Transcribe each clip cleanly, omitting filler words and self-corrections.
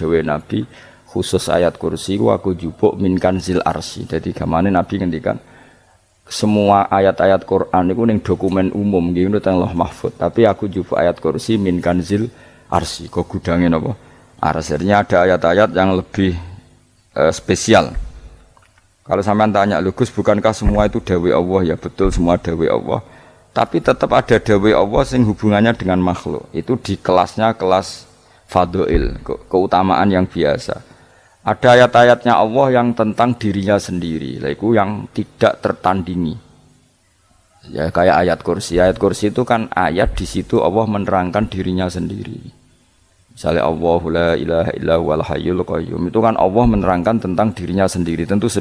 dawe Nabi khusus ayat kursi aku jupuk min kanzil arsy. Dadi gamane Nabi ngendikan semua ayat-ayat Quran itu ning dokumen umum nggih ngono teng Lauh Mahfuz, tapi aku jupuk ayat kursi min kanzil arsy. Kok gudange napa? Artinya ada ayat-ayat yang lebih spesial. Kalau sampean tanya, "Lho Gus, bukankah semua itu dawuh Allah?" Ya betul, semua dawuh Allah. Tapi tetap ada dawuh Allah sing hubungannya dengan makhluk. Itu di kelasnya kelas fadhil, keutamaan yang biasa. Ada ayat-ayatnya Allah yang tentang dirinya sendiri, itu yang tidak tertandingi. Ya kayak ayat kursi. Ayat kursi itu kan ayat di situ Allah menerangkan dirinya sendiri. Misalnya Allahu la ilaha illa huwal hayyul qayyum, itu kan Allah menerangkan tentang dirinya sendiri, tentu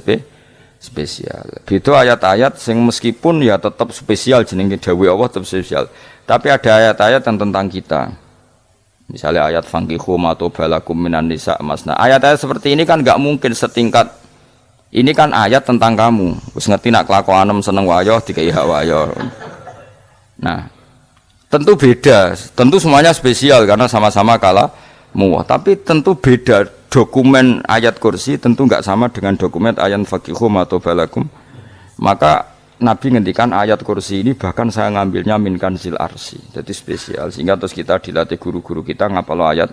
spesial. Itu ayat-ayat sing meskipun ya tetap spesial jenenge dawuh Allah tetap spesial. Tapi ada ayat-ayat yang tentang kita. Misalnya ayat fankihu ma tobalakum minan nisa masna. Ayat-ayat seperti ini kan enggak mungkin setingkat. Ini kan ayat tentang kamu. Wis ngerti nak kelakuanem seneng wayo dikai hak wayo. Nah, tentu beda, tentu semuanya spesial karena sama-sama kalamu. Tapi tentu beda dokumen ayat kursi tentu enggak sama dengan dokumen ayat faqihu matobalakum. Maka Nabi ngendikan ayat kursi ini bahkan saya ngambilnya min kanzil arsy. Jadi spesial sehingga terus kita dilatih guru-guru kita ngapal ayat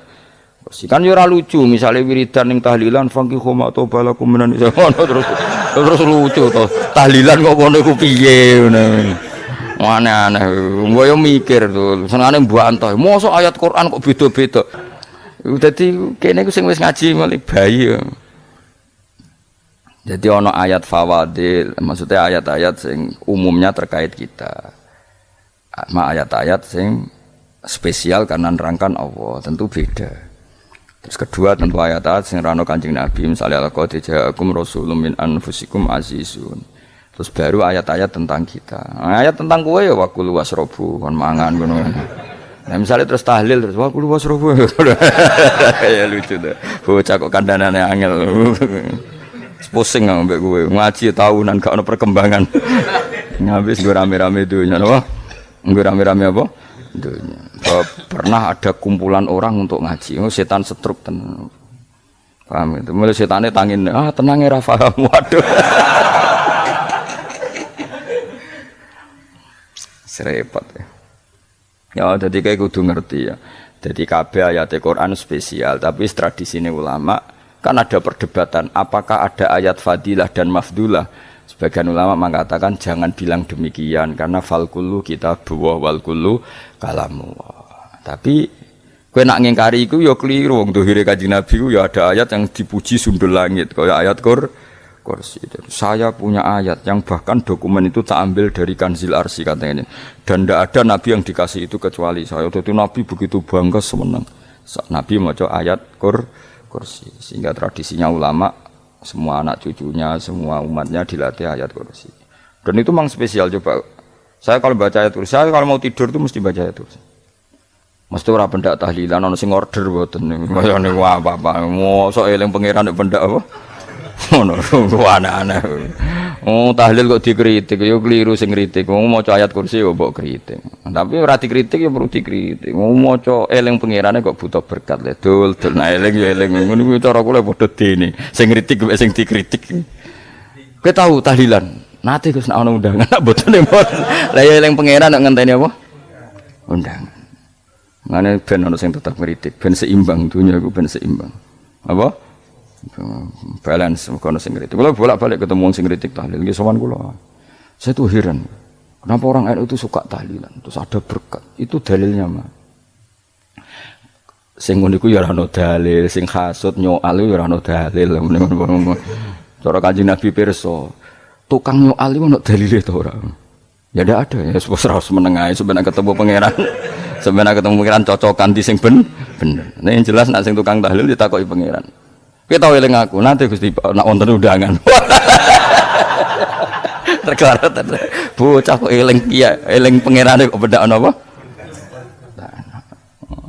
kursi. Kan ora lucu misalnya wiridan ning tahlilan faqihu matobalakum menan terus lucu to. Tahlilan kok ngono iku piye ngono. Aneh-aneh, gue yang mikir tuh, senangnya mbantah. Mosok ayat Quran kok beda-beda. Jadi kayaknya gue wis ngaji malah bayi. Jadi ono ayat fawadil, maksudnya ayat-ayat sing umumnya terkait kita. Ayat-ayat sing spesial karena nerangkan Allah, tentu beda. Terus kedua tentu ayat-ayat sing rano Kanjeng Nabi, misalnya laqad ja'akum rasulun min anfusikum azizun. Terus baru ayat-ayat tentang kita. Nah, ayat tentang kowe ya wakulu wasrobu kon mangan ngono. Nah, misalnya terus tahlil terus wakulu wasrobu. Ya lucu tuh. Bocah kok kandhanane angel. Pusing ambek kowe. Ngaji tahunan gak ono perkembangan. Ngabis gue rame-rame dunya apa? Gue rame-rame apa? Dunya. Pernah ada kumpulan orang untuk ngaji. Oh, setan setruk tenan. Paham itu. Mulai setane tangin, tenang ya paham. Waduh. Serepot ya. Ya jadi kayak kudu ngerti ya. Jadi kabeh ayat Quran spesial, tapi tradisine ulama kan ada perdebatan apakah ada ayat fadilah dan mafdulah. Sebagian ulama mengatakan jangan bilang demikian karena fal kullu kitabullah wal kullu kalamullah. Tapi kowe nak ngingkari iku ya keliru. Wong dohire Kanjeng Nabi ku ya ada ayat yang dipuji sundul langit kaya ayat kursi. Saya punya ayat yang bahkan dokumen itu tak ambil dari kanzil arsy katanya. Dan tidak ada nabi yang dikasih itu kecuali saya. Itu nabi begitu bangga semenang. Nabi maca ayat kursi. Sehingga tradisinya ulama semua anak cucunya, semua umatnya dilatih ayat kursi. Dan itu memang spesial coba. Saya kalau baca ayat kursi, saya kalau mau tidur itu mesti baca ayat kursi. Mesti ora pendak tahlilan ono sing order mboten. Kaya niku apa-apa. Mosok eling pangeran nek pendak apa? Ngono aneh-aneh. Oh tahlil kok dikritik ya keliru sing kritik. Wong maca ayat kursi kok mbok kritik. Tapi ora dikritik ya perlu dikritik. Wong maca eling pangerane kok butuh berkat le. Dul nah eling ya eling. Ngono kuwi cara kula padha dene. Sing kritik mek sing dikritik. Kowe tahu tahlilan? Nate Gus nek ana undangan mboten mboten. Lah ya eling pangeran nek ngenteni apa? Undangan. Ngene ben ana sing tetep kritik, ben seimbang dunya iku ben seimbang. Apa? Balance kono sing kritik. Kalau bolak-balik ketemu sing kritik tahlil nggih sowan kula. Saya tuh heran. Kenapa orang NU itu suka tahlilan? Terus ada berkat. Itu dalilnya mah. Sing ngono iku ya ora ono dalil, sing hasud nyoal ya ora ono dalil. Cara Kanjeng Nabi pirsa, tukang nyoal iku ono dalile to ora? Ya ndak ada ya, harus menengahi sebenarnya ketemu pangeran. Sebenarnya ketemu pangeran cocokan di sing bener. Nah yang jelas nek sing tukang tahlil ditakoki pangeran. Kita tahu eling aku, nanti Gusti nak wonten undangan. Terklarat bocah kok eling kiai, eling pangerane kok bedak napa?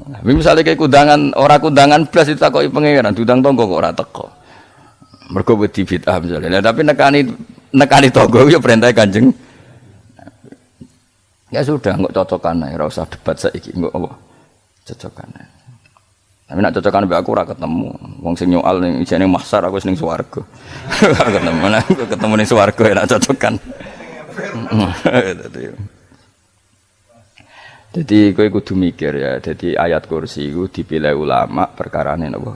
Nah, misalnya kayak kundangan, orang kundangan blas ditakoki pangeran, diundang tonggo kok ora teko. Mergo wedi bid'ah misalnya. Tapi nekani tonggo ya perintah Kanjeng. Ya sudah, nggak cocokan ae, ora usah debat saiki, nggak apa. Cocokan ae. Tapi nak cocokan mbek aku ora ketemu. Wong sing nyoal ning ijene mahsyar aku ning swarga. Ora ketemu. Aku ketemu ning swarga ya nak cocokan. Jadi kowe kudu mikir ya. Jadi ayat kursi itu dipilih ulama perkarane napa?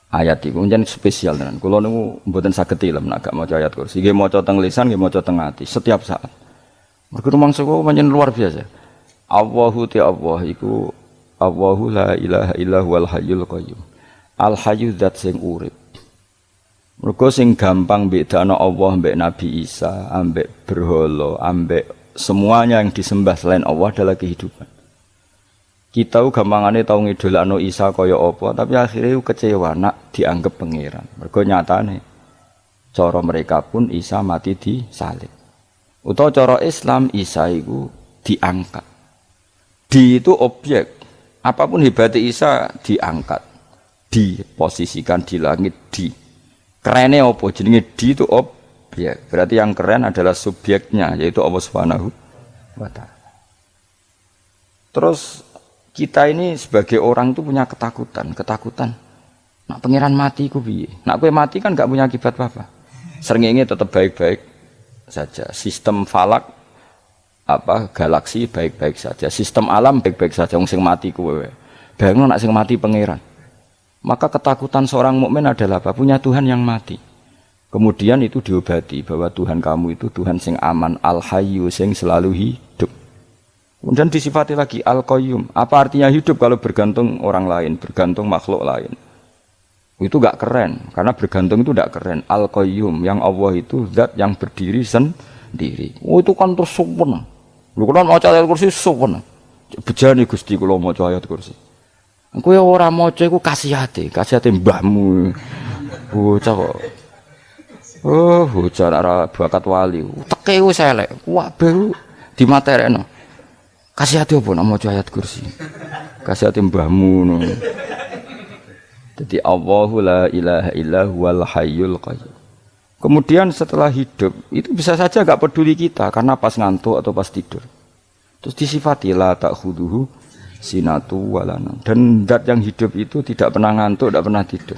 Ayat itu menjadi spesial tenan. Kula niku mboten saged ilem nek gak maca ayat kursi. Nggih maca teng lisan, nggih maca teng ati setiap saat. Mergo mangsa kok pancen luar biasa. Allahu ta Allah iku Allahu la ilaha illa huwal hayyul qayyum. Al hayyu zat sing urip. Mergo sing gampang bedana Allah mbek Nabi Isa, ambek berhala, ambek semuanya yang disembah selain Allah adalah kehidupan. Kita gampangane tau ngidolakno Isa kaya apa, tapi akhirnya kecewa nak dianggap pangeran. Mergo nyatane cara mereka pun Isa mati disalib. Utawa cara Islam Isa iku diangkat. Di itu objek. Apapun hebatnya Isa diangkat. Diposisikan di langit di. Kerene apa jenenge di itu objek. Berarti yang keren adalah subjeknya yaitu Allah Subhanahu wa taala. Terus kita ini sebagai orang itu punya ketakutan. Nak pangeran mati ku piye? Nak kowe mati kan gak punya akibat apa-apa. Srengenge tetap baik-baik saja. Sistem falak galaksi baik-baik saja. Sistem alam baik-baik saja. Wong sing mati kowe. Bayangno nak sing mati pangeran. Maka ketakutan seorang mukmin adalah apa? Punya Tuhan yang mati. Kemudian itu diobati bahwa Tuhan kamu itu Tuhan sing aman, al-hayyu sing selalu hidup. Kemudian disifati lagi al-qayyum. Apa artinya hidup kalau bergantung orang lain, bergantung makhluk lain? Itu gak keren, karena bergantung itu gak keren. Al-qayyum, yang Allah itu zat yang berdiri sendiri. Oh itu kan terus sempurna. Lu kan mau ayat kursi sempurna. Bejane Gusti kula maca ayat kursi. Kowe ora maca iku kasihate mbahmu. Bocah kok. Oh, bocah ora bakat wali. Teke wis elek. Wah, baru dimaterekno. Kasih hati apa nak maca ayat kursi? Kasih hati mbahmu no. Jadi Allahu la ilaha illa huwal hayyul qayyum. Kemudian setelah hidup itu bisa saja gak peduli kita karena pas ngantuk atau pas tidur. Terus disifati la ta'khuduhu sinatu walana. Dan zat yang hidup itu tidak pernah ngantuk, tidak pernah tidur.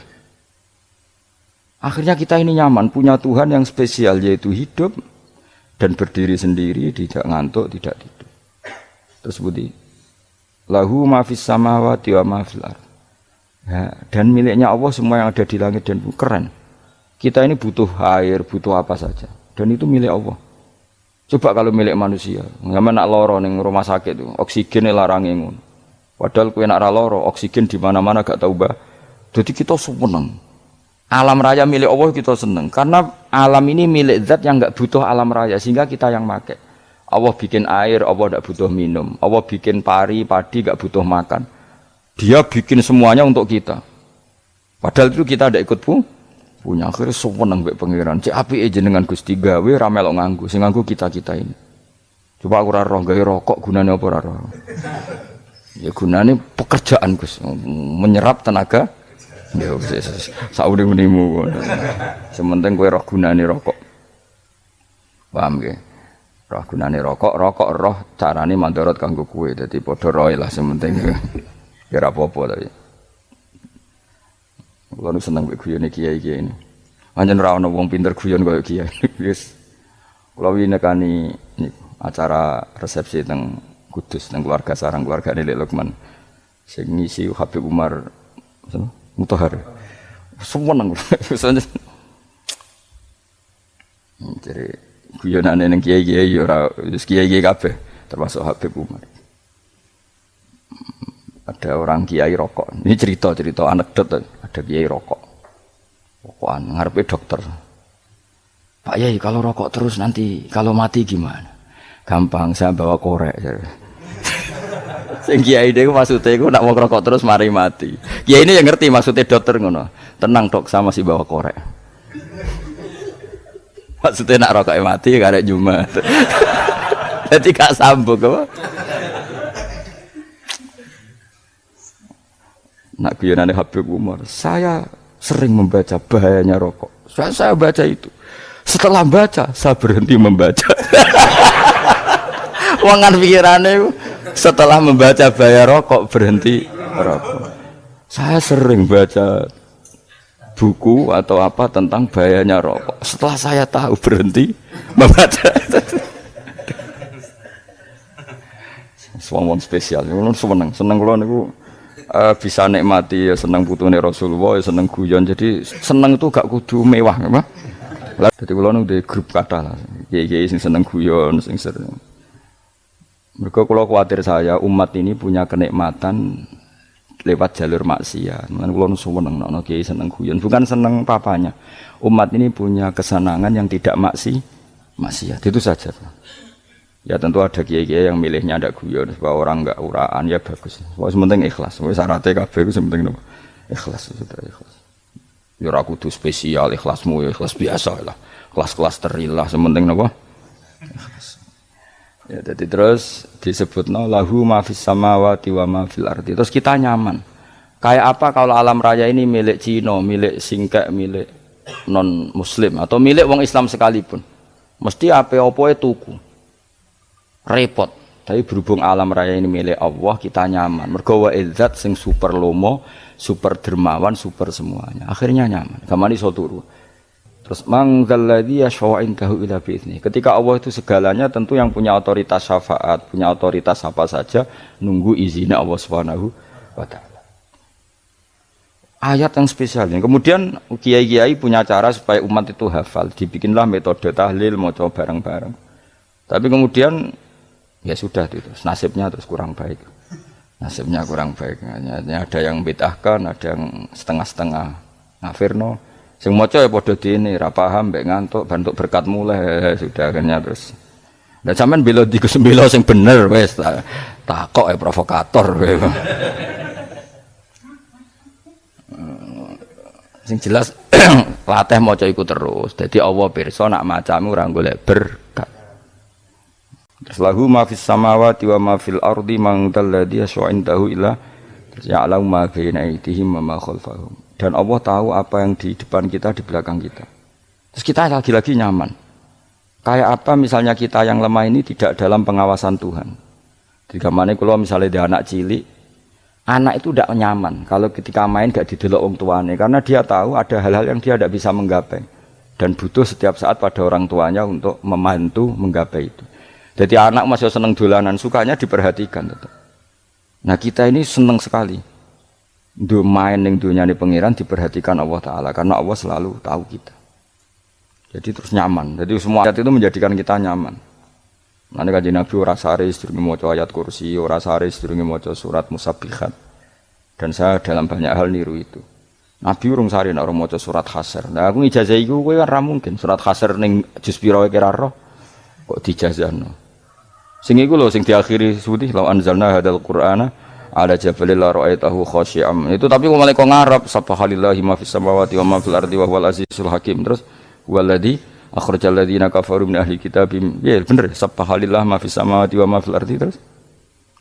Akhirnya kita ini nyaman punya Tuhan yang spesial yaitu hidup dan berdiri sendiri, tidak ngantuk, tidak tidur. Terus budi lahu ma fis samawati wa ma fil ardh. Ya, dan miliknya Allah semua yang ada di langit dan bumi. Keren. Kita ini butuh air, butuh apa saja dan itu milik Allah. Coba kalau milik manusia, nggak nak loro ning rumah sakit itu, oksigennya larange ngono. Padahal kowe nak ra loro, oksigen di mana-mana gak tahu bah. Jadi kita seneng. Alam raya milik Allah kita seneng karena alam ini milik zat yang enggak butuh alam raya sehingga kita yang pakai. Allah bikin air, Allah tidak butuh minum. Allah bikin padi tidak butuh makan. Dia bikin semuanya untuk kita. Padahal itu kita tidak ikut punya. Akhirnya seneng mbek pangeran. Cek apike jenengan Gusti gawe ra melok nganggo. Sing nganggo kita-kita ini. Coba aku ora roh gawe rokok gunane apa ora roh. Ya gunane pekerjaan Gus, menyerap tenaga. Ya wis saune-unemu. Sementing kowe roh gunane rokok. Paham nggih? Roh gunane rokok roh carane mandorot kanggo kowe. Dadi padha roe lah sementing. Ya ora apa-apa tapi. Kulo nu seneng mbek guyone kiai-kiai ini. Pancen ora ana wong pinter guyon kaya kiai. Wis. Kulo winekani niku acara resepsi teng Kudus teng keluarga sarang keluargane Lek Lukman. Sing ngisi Habib Umar Mutahar. Seneng. Jadi guyonane ning kiai-kiai ora wis kiai-kiai kabeh termasuk Habib Umar. Ada orang kiai rokok. Ini cerita anekdot. Ada kiai rokok. Rokokan ngarepe dokter. Pak Yai kalau rokok terus nanti kalau mati gimana? Gampang saya bawa korek. Sing kiai niku maksude iku nak mau rokok terus mari mati. Kiai ini yang ngerti maksudnya dokter ngono. Tenang dok sama si bawa korek. Maksudnya nak rokoknya mati karek Jumat. Jadi gak sambung apa? Nak guyonane Habib Umar, saya sering membaca bahayanya rokok. Saya baca itu. Setelah baca, saya berhenti membaca. Wangan pikirannya setelah membaca bahaya rokok berhenti rokok. Saya sering baca buku atau apa tentang bahayanya rokok. Setelah saya tahu berhenti membaca. Suwon spesial, seneng kalau niku bisa nikmati ya seneng putune Rasulullah, ya seneng guyon. Jadi seneng itu gak kudu mewah, apa? Lah dadi kula niku di grup kathah lah. Kiai-kiai sing seneng guyon, sing sering. Mergo kula kuwatir saya umat ini punya kenikmatan lewat jalur maksiat. Mulane kula seneng ana kiai seneng guyon, bukan seneng papanya. Umat ini punya kesenangan yang tidak maksiat. Itu saja. Ya tentu ada kiai-kiai yang milihnya ada guyon supaya orang enggak uraan ya bagus. Wis penting ikhlas. Wis syaratnya kabeh iku penting nopo? Ikhlas sudah ikhlas. Ya ora kudu spesial ikhlasmu ya ikhlas biasa lah. Kelas-kelas terilah sementing nopo? Ikhlas. Ya jadi terus disebutno lahu ma fis samawati wa ma fil ardi. Terus kita nyaman. Kayak apa kalau alam raya ini milik Cina, milik singkek, milik non muslim atau milik wong Islam sekalipun. Mesti apa-apa tuku. Repot, tapi berhubung alam raya ini milik Allah kita nyaman. Mergo wa izzat sing super lomo, super dermawan, super semuanya. Akhirnya nyaman. Gamane iso turu. Terus mangzalladzi yashfa'u indahu illa bi'izni. Ketika Allah itu segalanya tentu yang punya otoritas syafaat, punya otoritas apa saja nunggu izinnya Allah Subhanahu wa taala. Ayat yang spesial. Kemudian kiai-kiai punya cara supaya umat itu hafal. Dibikinlah metode tahlil maca bareng-bareng. Tapi kemudian ya sudah itu nasibnya terus kurang baik, nasibnya kurang baik. Hanya ada yang bid'ahkan, ada yang setengah-setengah ngafirno. Sing maca ya padha dene, ra paham mbek ngantuk, bantuk berkat mulai sudah akhirnya terus. Lah sampean bela di Gus sing bener wis takok provokator kowe. Sing jelas latih maca iku terus. Dadi Allah pirsa nak macamu ora golek berkat. Lahu ma fis samawati wa ma fil ardi man dalladhi yashfa'u indahu illa ya'lamu ma baina aydihim wa ma khalfahum. Dan Allah tahu apa yang di depan kita, di belakang kita. Terus kita lagi-lagi nyaman. Kayak apa misalnya kita yang lemah ini tidak dalam pengawasan Tuhan. Jika mana kalau misalnya dia anak cilik, anak itu tidak nyaman kalau ketika main gak didelok wong tuane karena dia tahu ada hal-hal yang dia tidak bisa menggapai dan butuh setiap saat pada orang tuanya untuk membantu menggapai itu. Jadi anak masih seneng dolanan, sukanya diperhatikan tetap. Nah kita ini seneng sekali. Main yang dunia ini pengiran diperhatikan Allah Ta'ala. Karena Allah selalu tahu kita. Jadi terus nyaman. Jadi semua ayat itu menjadikan kita nyaman. Nanti kajian Nabi ora sare sedurunge maca ayat kursi, ora sare sedurunge maca surat Musabbihat. Dan saya dalam banyak hal niru itu. Nabi urung sare nek ora maca surat Hasyr. Nah aku ijazah iku kowe ora mungkin surat Hasyr ning juz pira wae kira roh kok dijazahno. Sing iku lho sing diakhiri suti law anzalna hadzal qur'ana ala jabalil la ra'aitahu khashi'am. Itu tapi kok malah kok ngarep subhanallahi ma fis samawati wa ma fil ardi wa huwal azizul hakim. Terus waladzi akhrajal ladzina kafaru min ahli kitab. Ya bener subhanallahi ma fis samawati wa ma fil ardi terus.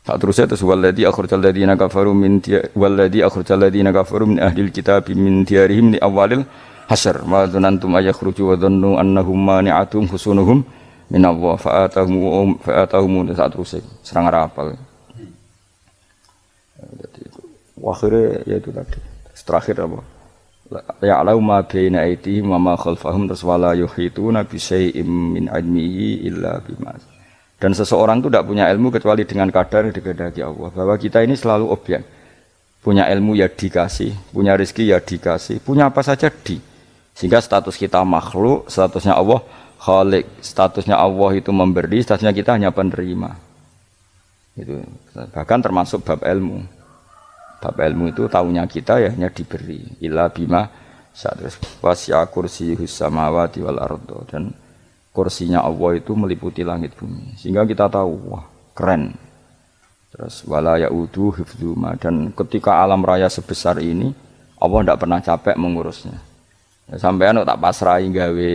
Tak terus terus waladzi akhrajal ladzina kafaru min waladzi akhrajal ladzina kafaru min ahli kitab min diyarihim li awalil hasyr. Ma dzanantum ayakhruju wa dhannu annahum mani'atum husunuhum min Allah fa'atahum saat rusik serang rapal. Akhirnya ya itu tadi. Terakhir apa? Ya'lamu ma baina aydihim wa ma khalfahum wala yuhituna bi syai'in min ilmihi illa bima. Dan seseorang itu tidak punya ilmu kecuali dengan kadar yang dikehendaki Allah. Bahwa kita ini selalu objek. Punya ilmu ya dikasih, punya rezeki ya dikasih, punya apa saja di. Sehingga status kita makhluk, statusnya Allah Khalik, statusnya Allah itu memberi, statusnya kita hanya penerima. Itu bahkan termasuk bab ilmu. Bab ilmu itu tahunya kita ya hanya diberi. Illa bima terus wasya kursiyus samawati wal ardo, dan kursinya Allah itu meliputi langit bumi. Sehingga kita tahu wah keren. Terus wala yaudu hifdzuma, dan ketika alam raya sebesar ini Allah tidak pernah capek mengurusnya. Ya, sampean tak pasrahi gawe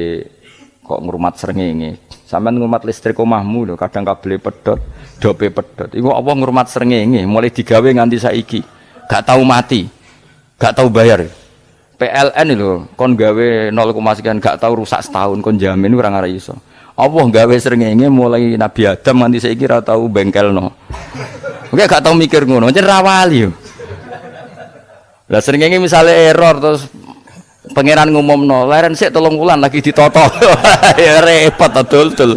kok ngrumat srengenge. Sampeyan ngrumat listrik omahmu lho, kadang kabel pedhot, dope pedhot. Iku apa ngrumat srengenge mulai digawe nganti saiki. Gak tahu mati. Gak tahu bayar. PLN lho kon gawe 0, sekian gak tahu rusak setahun kon jamin ora ngara iso. Apa gawe srengenge mulai Nabi Adam nganti saiki ora tahu bengkelno. Oke gak tahu mikir ngono, jen ra wali yo. Lah srengenge misalnya error terus pangeran ngumumno, leren sik 3 wulan lagi ditoto. Ya repot to dul.